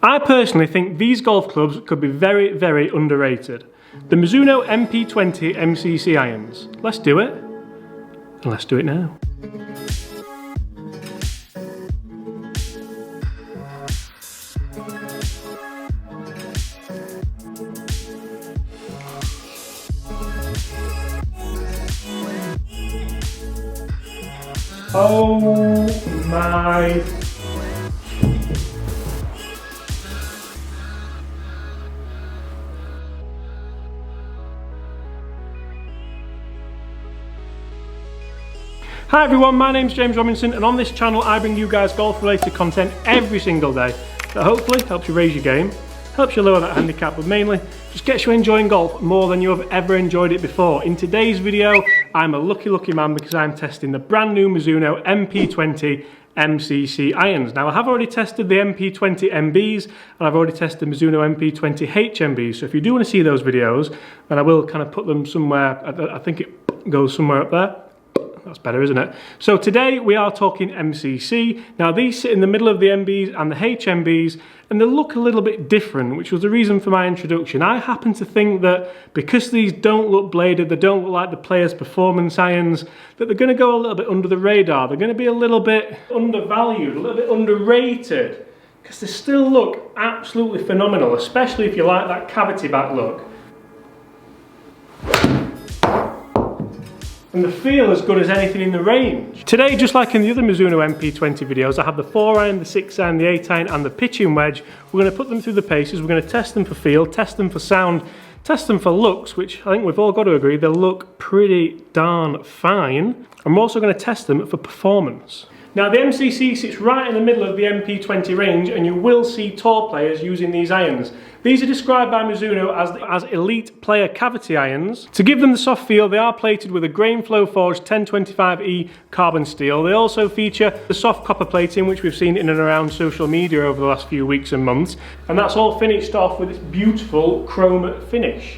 I personally think these golf clubs could be very, very underrated. The Mizuno Mp20 MCC irons. Let's do it, and let's do it now. Oh my. Hi everyone, my name's James Robinson, and on this channel I bring you guys golf related content every single day that hopefully helps you raise your game, helps you lower that handicap, but mainly just gets you enjoying golf more than you have ever enjoyed it before. In today's video, I'm a lucky man because I'm testing the brand new Mizuno Mp20 MCC irons. Now I have already tested the MP20 MBs and I've already tested the Mizuno Mp20 HMBs, so if you do want to see those videos, then I will kind of put them somewhere. I think it goes somewhere up there. That's better, isn't it? So today we are talking MCC. Now these sit in the middle of the MBs and the HMBs, and they look a little bit different, which was the reason for my introduction. I happen to think that because these don't look bladed, they don't look like the players' performance irons, that they're going to go a little bit under the radar. They're going to be a little bit undervalued, a little bit underrated, because they still look absolutely phenomenal, especially if you like that cavity back look. And the feel as good as anything in the range. Today, just like in the other Mizuno MP20 videos, I have the 4-iron, the 6-iron, the 8-iron and the pitching wedge. We're going to put them through the paces, we're going to test them for feel, test them for sound, test them for looks, which I think we've all got to agree, they look pretty darn fine. And we're also going to test them for performance. Now the MCC sits right in the middle of the MP20 range, and you will see tour players using these irons. These are described by Mizuno as elite player cavity irons. To give them the soft feel, they are plated with a grain flow forged 1025E carbon steel. They also feature the soft copper plating, which we've seen in and around social media over the last few weeks and months. And that's all finished off with this beautiful chrome finish.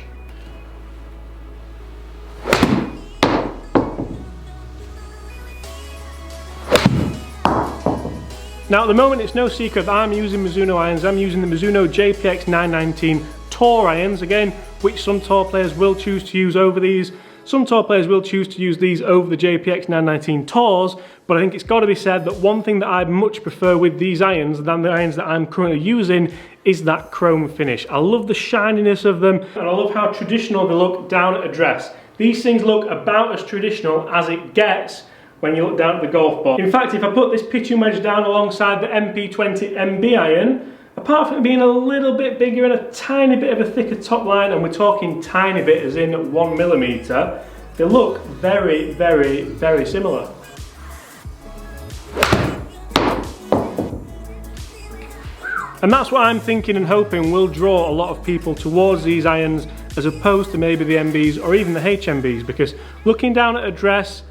Now at the moment it's no secret that I'm using Mizuno irons. I'm using the Mizuno JPX 919 Tour irons, again, which some tour players will choose to use over these. Some tour players will choose to use these over the JPX 919 Tours, but I think it's got to be said that one thing that I much prefer with these irons than the irons that I'm currently using is that chrome finish. I love the shininess of them, and I love how traditional they look down at address. These things look about as traditional as it gets when you look down at the golf ball. In fact, if I put this pitching wedge down alongside the MP20 MB iron, apart from it being a little bit bigger and a tiny bit of a thicker top line, and we're talking tiny bit as in 1mm, they look very, very, very similar. And that's what I'm thinking and hoping will draw a lot of people towards these irons as opposed to maybe the MBs or even the HMBs, because looking down at address,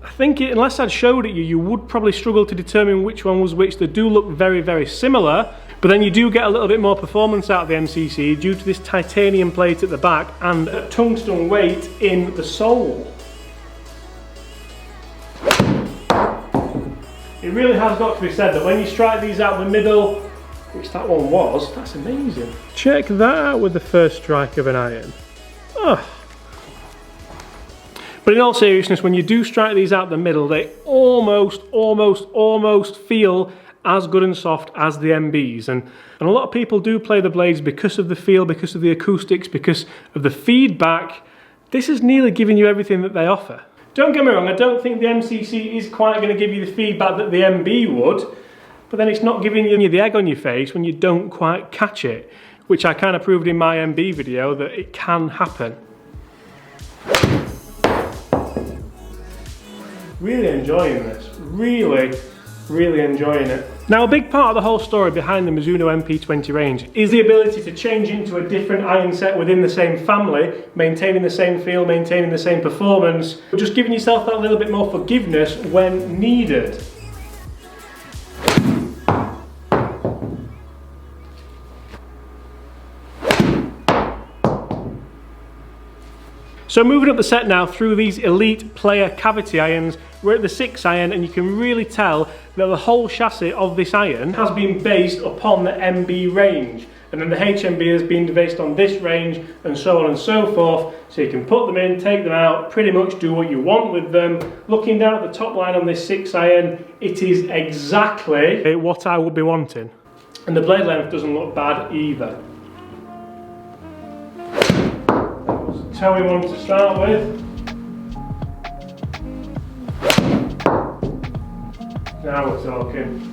I think unless I'd showed it you would probably struggle to determine which one was which. They do look very, very similar, but then you do get a little bit more performance out of the MCC due to this titanium plate at the back and a tungsten weight in the sole. It really has got to be said that when you strike these out the middle, which that one was, that's amazing. Check that out with the first strike of an iron. Oh. But in all seriousness, when you do strike these out the middle, they almost feel as good and soft as the MBs. And a lot of people do play the blades because of the feel, because of the acoustics, because of the feedback. This is nearly giving you everything that they offer. Don't get me wrong, I don't think the MCC is quite going to give you the feedback that the MB would, but then it's not giving you the egg on your face when you don't quite catch it, which I kind of proved in my MB video that it can happen. Really enjoying this, really enjoying it. Now a big part of the whole story behind the Mizuno Mp20 range is the ability to change into a different iron set within the same family, maintaining the same feel, maintaining the same performance, but just giving yourself that little bit more forgiveness when needed. So moving up the set now through these elite player cavity irons, We're at the 6 iron, and you can really tell that the whole chassis of this iron has been based upon the MB range. And then the HMB has been based on this range, and so on and so forth. So you can put them in, take them out, pretty much do what you want with them. Looking down at the top line on this 6 iron, it is exactly what I would be wanting. And the blade length doesn't look bad either. That was a towy one to start with. Now we're talking.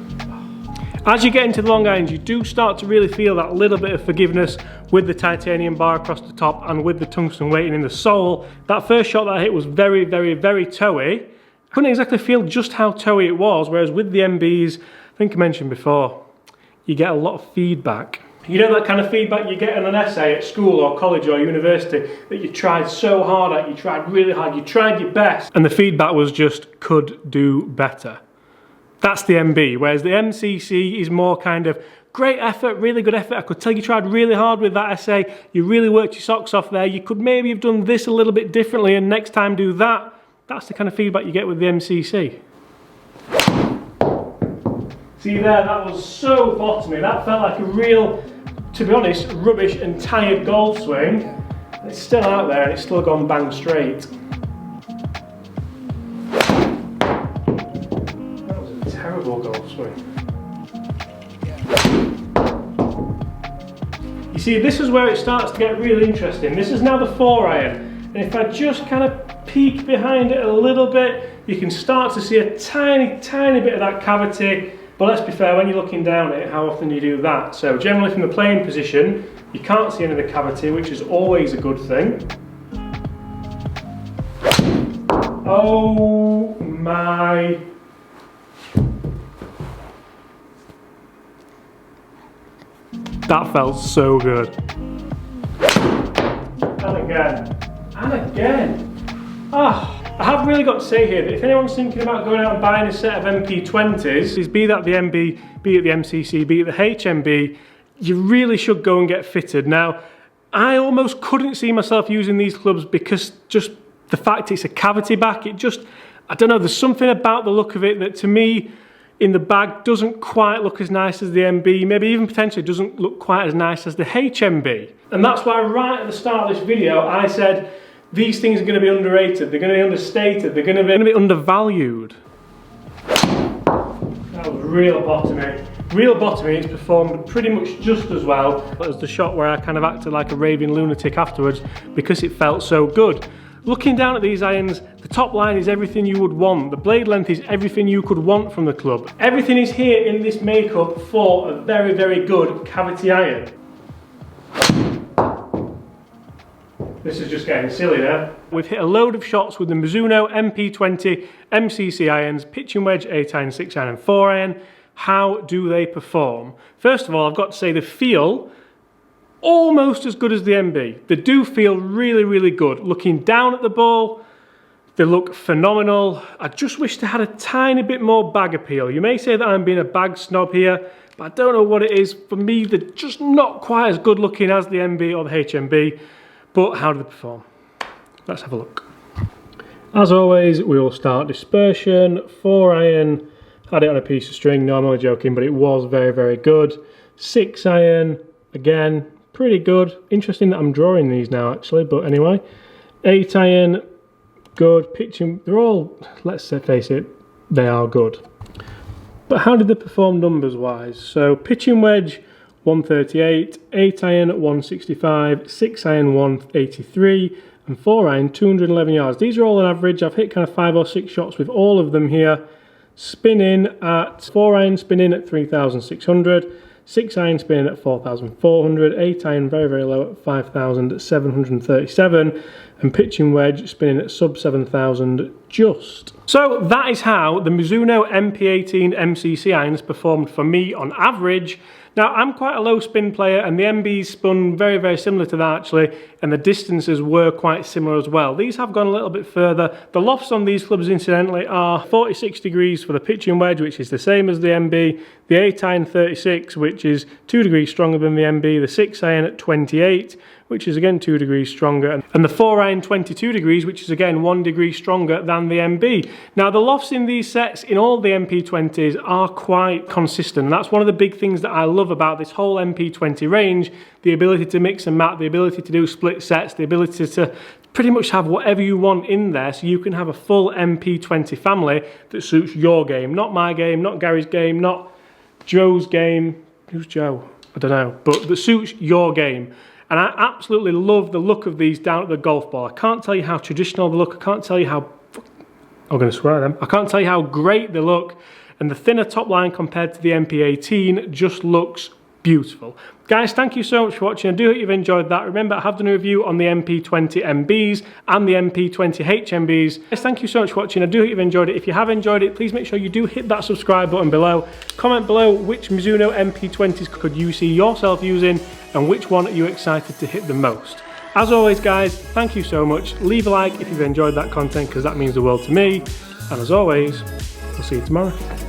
As you get into the long irons, you do start to really feel that little bit of forgiveness with the titanium bar across the top and with the tungsten weighting in the sole. That first shot that I hit was very, very, very towy. I couldn't exactly feel just how towy it was, whereas with the MBs, I think I mentioned before, you get a lot of feedback. You know that kind of feedback you get in an essay at school or college or university that you tried so hard at, you tried really hard, you tried your best, and the feedback was just, could do better. That's the MB, whereas the MCC is more kind of great effort, really good effort. I could tell you tried really hard with that essay. You really worked your socks off there. You could maybe have done this a little bit differently and next time do that. That's the kind of feedback you get with the MCC. See there, that was so bottomy. That felt like a real, to be honest, rubbish and tired golf swing. It's still out there and it's still gone bang straight. Terrible golf swing. You see, this is where it starts to get really interesting. This is now the 4 iron, and if I just kind of peek behind it a little bit, you can start to see a tiny, tiny bit of that cavity. But let's be fair, when you're looking down at it, how often do you do that? So generally from the playing position, you can't see any of the cavity, which is always a good thing. Oh my. That felt so good. And again. And again. I have really got to say here that if anyone's thinking about going out and buying a set of MP20s, be that the MB, be it the MCC, be it the HMB, you really should go and get fitted. Now, I almost couldn't see myself using these clubs because just the fact it's a cavity back, it just, I don't know, there's something about the look of it that to me, in the bag doesn't quite look as nice as the MB, maybe even potentially doesn't look quite as nice as the HMB. And that's why right at the start of this video I said these things are going to be underrated, they're going to be understated, they're going to be undervalued. That was real bottomy. Real bottomy, it's performed pretty much just as well as the shot where I kind of acted like a raving lunatic afterwards because it felt so good. Looking down at these irons, the top line is everything you would want. The blade length is everything you could want from the club. Everything is here in this makeup for a very, very good cavity iron. This is just getting silly there. We've hit a load of shots with the Mizuno Mp20 MCC irons, pitching wedge, 8 iron, 6 iron and 4 iron. How do they perform? First of all, I've got to say the feel almost as good as the MB. They do feel really, really good. Looking down at the ball, they look phenomenal. I just wish they had a tiny bit more bag appeal. You may say that I'm being a bag snob here, but I don't know what it is. For me, they're just not quite as good looking as the MB or the HMB. But how do they perform? Let's have a look. As always, we will start dispersion. 4 iron, had it on a piece of string. No, I'm only joking, but it was very, very good. 6 iron, again, pretty good. Interesting that I'm drawing these now actually, but anyway. 8 iron, good. Pitching, they're all, let's face it, they are good. But how did they perform numbers wise? So pitching wedge 138, 8 iron 165, 6 iron 183 and 4 iron 211 yards. These are all on average. I've hit kind of 5 or 6 shots with all of them here. Spinning at 4 iron, spinning at 3,600. 6 iron spinning at 4,400, 8 iron very, very low at 5,737, and pitching wedge spinning at sub 7,000 just. So that is how the Mizuno Mp20 MCC irons performed for me on average. Now I'm quite a low spin player and the MBs spun very, very similar to that actually, and the distances were quite similar as well. These have gone a little bit further. The lofts on these clubs incidentally are 46 degrees for the pitching wedge, which is the same as the MB. the 8 iron 36, which is 2 degrees stronger than the MB, the 6 iron at 28, which is again 2 degrees stronger, and the 4 iron 22 degrees, which is again 1 degree stronger than the MB. Now the lofts in these sets in all the MP20s are quite consistent, and that's one of the big things that I love about this whole MP20 range, the ability to mix and match, the ability to do split sets, the ability to pretty much have whatever you want in there, so you can have a full MP20 family that suits your game, not my game, not Gary's game, not Joe's game. Who's Joe? I don't know, but that suits your game. And I absolutely love the look of these down at the golf ball. I can't tell you how traditional they look. I can't tell you how... I'm going to swear at them. I can't tell you how great they look. And the thinner top line compared to the MP18 just looks beautiful. Guys, thank you so much for watching. I do hope you've enjoyed that. Remember, I have done a review on the MP20 MBs and the MP20 HMBs. Guys, thank you so much for watching. I do hope you've enjoyed it. If you have enjoyed it, please make sure you do hit that subscribe button below. Comment below which Mizuno MP20s could you see yourself using and which one are you excited to hit the most. As always, guys, thank you so much. Leave a like if you've enjoyed that content, because that means the world to me. And as always, we'll see you tomorrow.